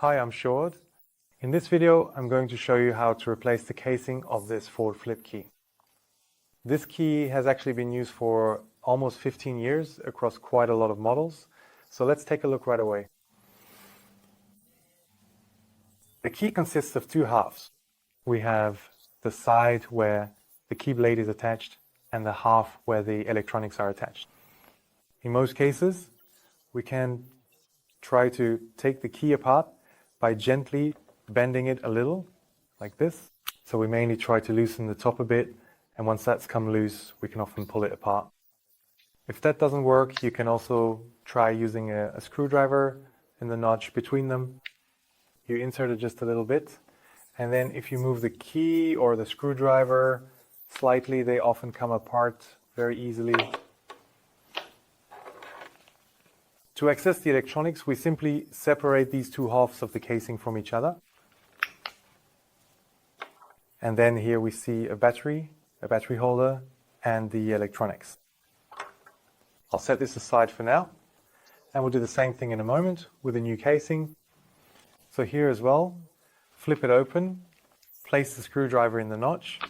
Hi, I'm Sjoerd. In this video, I'm going to show you how to replace the casing of this Ford Flip key. This key has actually been used for almost 15 years across quite a lot of models. So let's take a look right away. The key consists of two halves. We have the side where the key blade is attached and the half where the electronics are attached. In most cases, we can try to take the key apart by gently bending it a little, like this. So we mainly try to loosen the top a bit, and once that's come loose, we can often pull it apart. If that doesn't work, you can also try using a screwdriver in the notch between them. You insert it just a little bit, and then if you move the key or the screwdriver slightly, they often come apart very easily. To access the electronics, we simply separate these two halves of the casing from each other. And then here we see a battery holder, and the electronics. I'll set this aside for now, and we'll do the same thing in a moment with a new casing. So here as well, flip it open, place the screwdriver in the notch,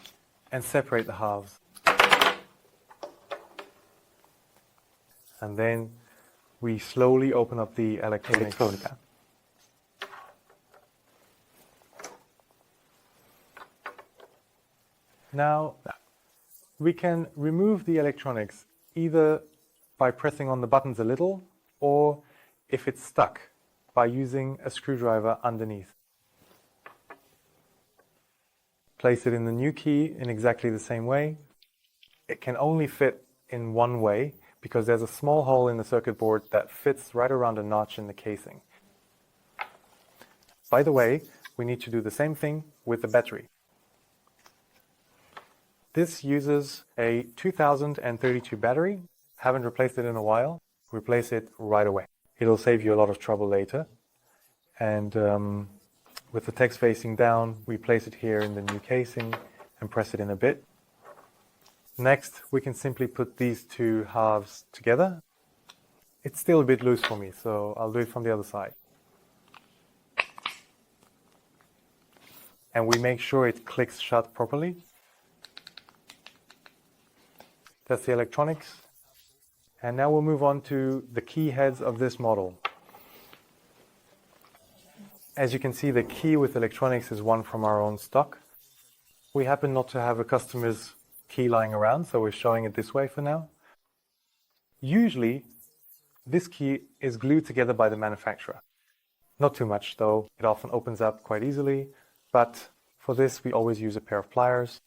and separate the halves. And then we slowly open up the electronics. Now, we can remove the electronics either by pressing on the buttons a little, or if it's stuck, by using a screwdriver underneath. Place it in the new key in exactly the same way. It can only fit in one way, because there's a small hole in the circuit board that fits right around a notch in the casing. By the way, we need to do the same thing with the battery. This uses a 2032 battery. Haven't replaced it in a while. Replace it right away. It'll save you a lot of trouble later. And with the text facing down, we place it here in the new casing and press it in a bit. Next, we can simply put these two halves together. It's still a bit loose for me, so I'll do it from the other side. And we make sure it clicks shut properly. That's the electronics. And now we'll move on to the key heads of this model. As you can see, the key with electronics is one from our own stock. We happen not to have a customer's key lying around, so we're showing it this way for now. Usually, this key is glued together by the manufacturer. Not too much though, it often opens up quite easily, but for this we always use a pair of pliers.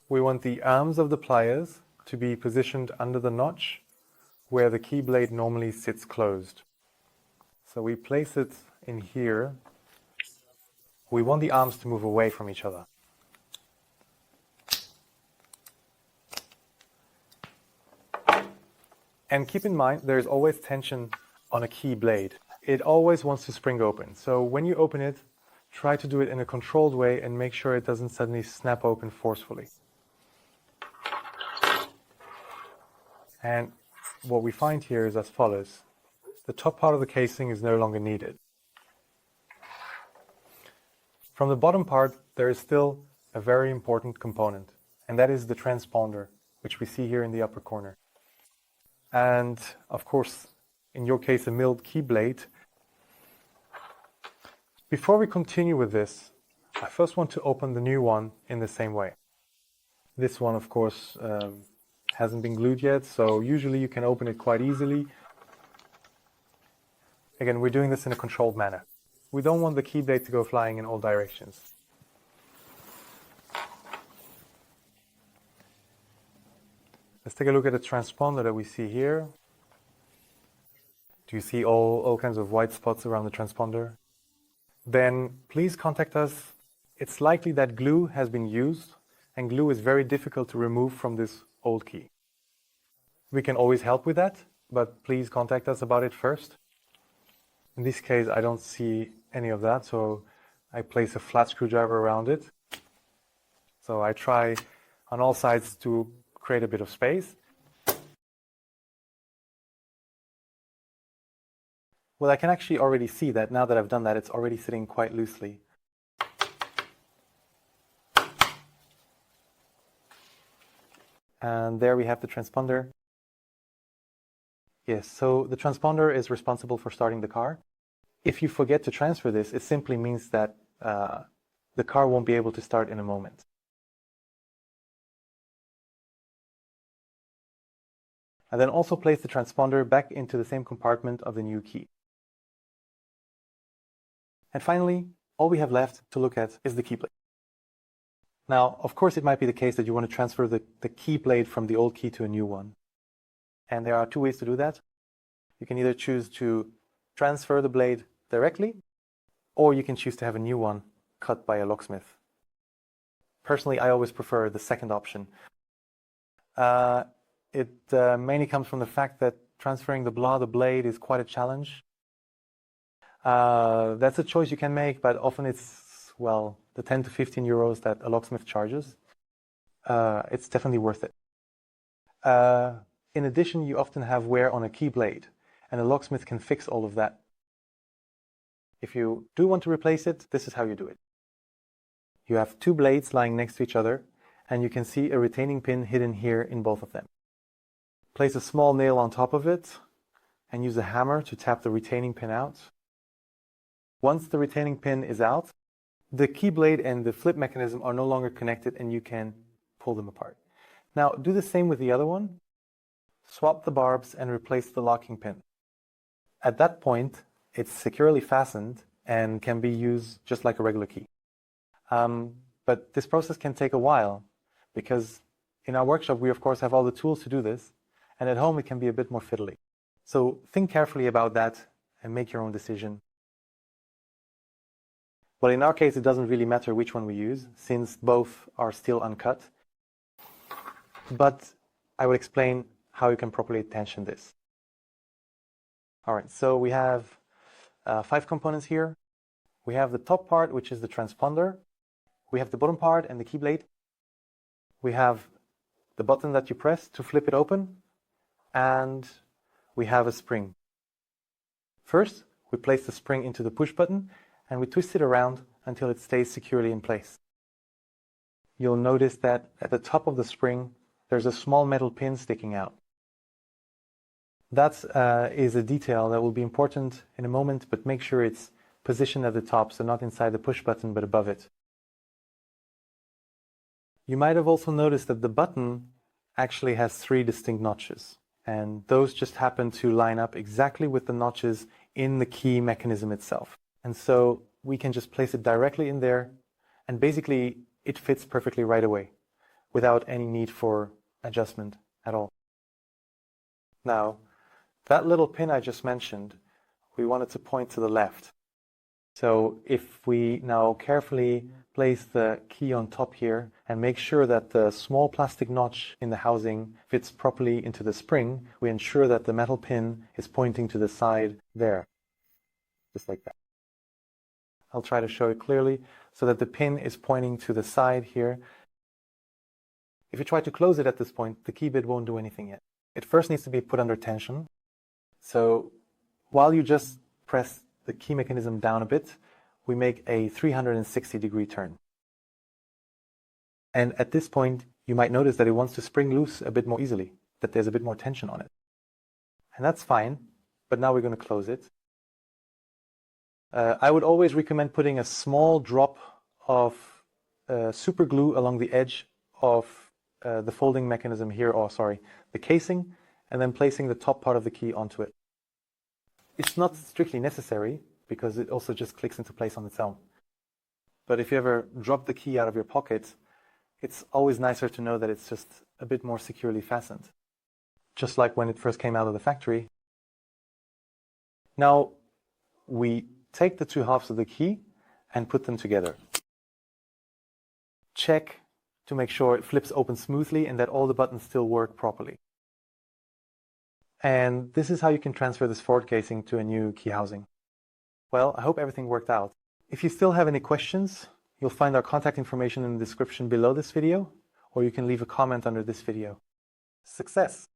We want the arms of the pliers to be positioned under the notch where the key blade normally sits closed. So we place it in here. We want the arms to move away from each other. And keep in mind, there is always tension on a key blade. It always wants to spring open. So when you open it, try to do it in a controlled way and make sure it doesn't suddenly snap open forcefully. And what we find here is as follows. The top part of the casing is no longer needed. From the bottom part, there is still a very important component, and that is the transponder, which we see here in the upper corner. And of course, in your case, a milled key blade. Before we continue with this, I first want to open the new one in the same way. This one, of course, hasn't been glued yet, so usually you can open it quite easily. Again, we're doing this in a controlled manner. We don't want the key blade to go flying in all directions. Let's take a look at the transponder that we see here. Do you see all kinds of white spots around the transponder? Then please contact us. It's likely that glue has been used, and glue is very difficult to remove from this old key. We can always help with that, but please contact us about it first. In this case, I don't see any of that, so I place a flat screwdriver around it. So I try on all sides to create a bit of space. Well, I can actually already see that now that I've done that, it's already sitting quite loosely. And there we have the transponder. Yes, so the transponder is responsible for starting the car. If you forget to transfer this, it simply means that the car won't be able to start in a moment. And then also place the transponder back into the same compartment of the new key. And finally, all we have left to look at is the key blade. Now, of course, it might be the case that you want to transfer the key blade from the old key to a new one. And there are two ways to do that. You can either choose to transfer the blade directly, or you can choose to have a new one cut by a locksmith. Personally, I always prefer the second option. It mainly comes from the fact that transferring the blade is quite a challenge. That's a choice you can make, but often it's, well, the 10 to 15 euros that a locksmith charges. It's definitely worth it. In addition, you often have wear on a key blade, and a locksmith can fix all of that. If you do want to replace it, this is how you do it. You have two blades lying next to each other, and you can see a retaining pin hidden here in both of them. Place a small nail on top of it, and use a hammer to tap the retaining pin out. Once the retaining pin is out, the key blade and the flip mechanism are no longer connected, and you can pull them apart. Now, do the same with the other one. Swap the barbs and replace the locking pin. At that point, it's securely fastened and can be used just like a regular key. But this process can take a while because in our workshop, we of course have all the tools to do this, and at home it can be a bit more fiddly. So think carefully about that and make your own decision. Well, in our case, it doesn't really matter which one we use since both are still uncut. But I will explain how you can properly tension this. All right, so we have 5 components here. We have the top part, which is the transponder. We have the bottom part and the key blade. We have the button that you press to flip it open. And we have a spring. First, we place the spring into the push button and we twist it around until it stays securely in place. You'll notice that at the top of the spring, there's a small metal pin sticking out. That is a detail that will be important in a moment, but make sure it's positioned at the top, so not inside the push button, but above it. You might have also noticed that the button actually has 3 distinct notches, and those just happen to line up exactly with the notches in the key mechanism itself. And so we can just place it directly in there, and basically it fits perfectly right away, without any need for adjustment at all. Now, that little pin I just mentioned, we want it to point to the left. So if we now carefully place the key on top here and make sure that the small plastic notch in the housing fits properly into the spring, we ensure that the metal pin is pointing to the side there, just like that. I'll try to show it clearly so that the pin is pointing to the side here. If you try to close it at this point, the key bit won't do anything yet. It first needs to be put under tension. So while you just press the key mechanism down a bit, we make a 360-degree turn. And at this point, you might notice that it wants to spring loose a bit more easily, that there's a bit more tension on it. And that's fine, but now we're going to close it. I would always recommend putting a small drop of super glue along the edge of the folding mechanism here, the casing, and then placing the top part of the key onto it. It's not strictly necessary because it also just clicks into place on its own. But if you ever drop the key out of your pocket, it's always nicer to know that it's just a bit more securely fastened. Just like when it first came out of the factory. Now, we take the 2 halves of the key and put them together. Check to make sure it flips open smoothly and that all the buttons still work properly. And this is how you can transfer this forward casing to a new key housing. Well, I hope everything worked out. If you still have any questions, you'll find our contact information in the description below this video, or you can leave a comment under this video. Success!